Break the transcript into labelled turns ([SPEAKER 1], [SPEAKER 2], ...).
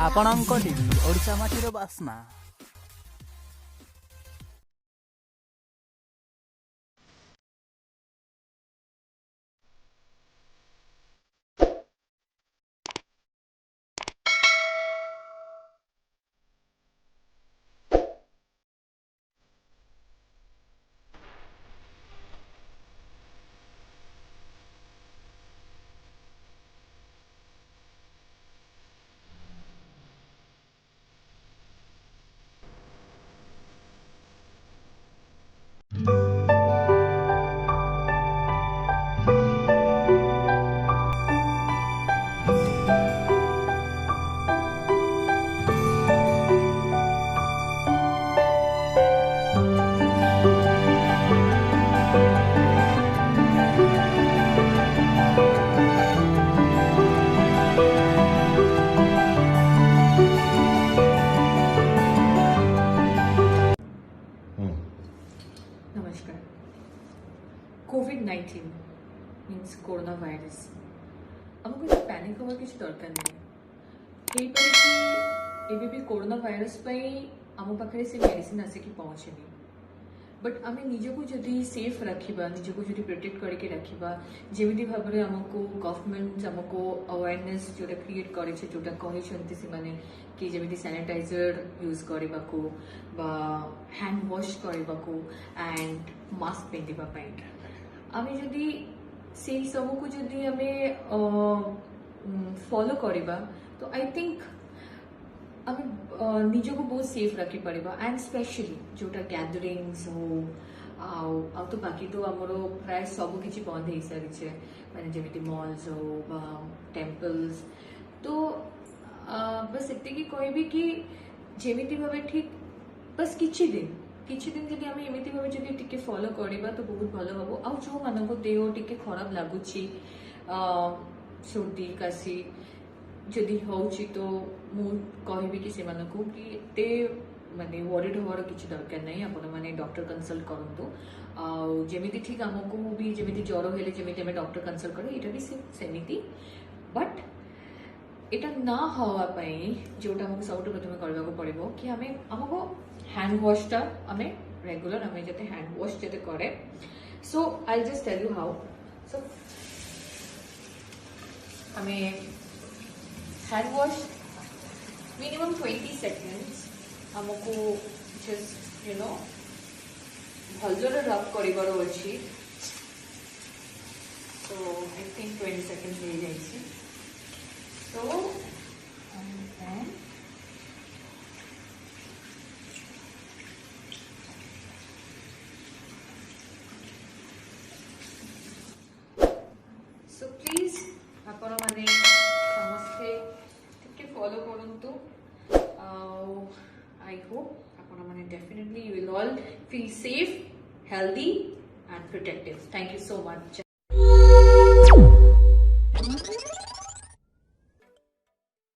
[SPEAKER 1] ଆପଣଙ୍କ ଟିଭି ଓଡ଼ିଶା ମାଟିର ବାସ୍ନା।
[SPEAKER 2] নমস্কার। কোভিড-19 মিন্স করোনা ভাইরস আমাকে କିଛି ପ୍ୟାନିକ୍ ହେବାର କିଛି ଦରକାର ନାହିଁ। ହେଇପାରେ କି ଏବେ ବି କରୋନା ଭାଇରସ୍ ପାଇଁ ଆମ ପାଖରେ ସେ ମେଡିସିନ୍ ଆସିକି ପହଞ୍ଚିନି, ବଟ୍ ଆମେ ନିଜକୁ ଯଦି ସେଫ୍ ରଖିବା, ନିଜକୁ ଯଦି ପ୍ରୋଟେକ୍ଟ କରିକି ରଖିବା, ଯେମିତି ଭାବରେ ଆମକୁ ଗଭର୍ଣ୍ଣମେଣ୍ଟ ଆମକୁ ଆୱାରନେସ୍ ଯେଉଁଟା କ୍ରିଏଟ୍ କରିছে, ଯେଉଁଟା କହିଛନ୍ତି ସେମାନେ କି ଯେମିତି ସାନିଟାଇଜର ୟୁଜ୍ କରିବାକୁ বা হ্যান্ড ওয়াশ କରିବାକୁ ଆଣ୍ଡ ମାସ୍କ ପିନ୍ଧିବା ପାଇଁ ଆମେ ଯଦି ସେଇ ସବୁକୁ ଯଦି ଆମେ ଫଲୋ କରିବା ତ ଆଇ ଥିଙ୍କ ଆମେ ନିଜକୁ ବହୁତ ସେଫ୍ ରଖିପାରିବା। ଆଣ୍ଡ ସ୍ପେଶାଲି ଯେଉଁଟା ଗ୍ୟାଦରିଙ୍ଗସ୍ ହଉ ଆଉ ତ ବାକି ତ ଆମର ପ୍ରାୟ ସବୁ କିଛି ବନ୍ଦ ହେଇସାରିଛେ, ମାନେ ଯେମିତି ମଲ୍ସ ହଉ ବା ଟେମ୍ପଲ୍ସ। ତ बस एतिकी कहबी कि जेमिति भावे ठीक बस किछि दिन जदि आमे एमिति भावे जदि टिके फॉलो करिबा तो बहुत भलो हबो। आ जो मानको देह टिके खराब लागुछि, सर्दी काशी जदि होउछि तो मु कहबी कि से मानको कि एते माने वरीड होवार किछि दरकार नै, आपण माने डॉक्टर कंसल्ट करंतु। आ जेमिति ठीक हमको भी जेमिति ज्वर हेले जेमिति हमें डॉक्टर कंसल्ट करे एटा भी सेमिति, बट এটা না হওয়া ପାଇଁ ଯେଉଁଟା ଆମକୁ ସବୁଠୁ ପ୍ରଥମେ କରିବାକୁ ପଡ଼ିବ କି ଆମକୁ ହ୍ୟାଣ୍ଡ ୱାଶଟା ଆମେ ରେଗୁଲାର ଆମେ ଯେତେ ହ୍ୟାଣ୍ଡ ୱାଶ ଯେତେ କରେ। So I just tell you how. So ଆମେ ହ୍ୟାଣ୍ଡ ୱାଶ ମିନିମମ୍ 20 ସେକେଣ୍ଡସ୍ ଆମକୁ ଜଷ୍ଟ ଭଲରେ ରବ୍ କରିବାର ଅଛି। ସୋ ଆଇ ଥିଙ୍କ 20 ସେକେଣ୍ଡ ହେଇଯାଇଛି। So, and then so please आपण माने समस्ते टिके फॉलो करंतु। I hope आपण माने definitely you will all feel safe, healthy and protective. Thank you so much.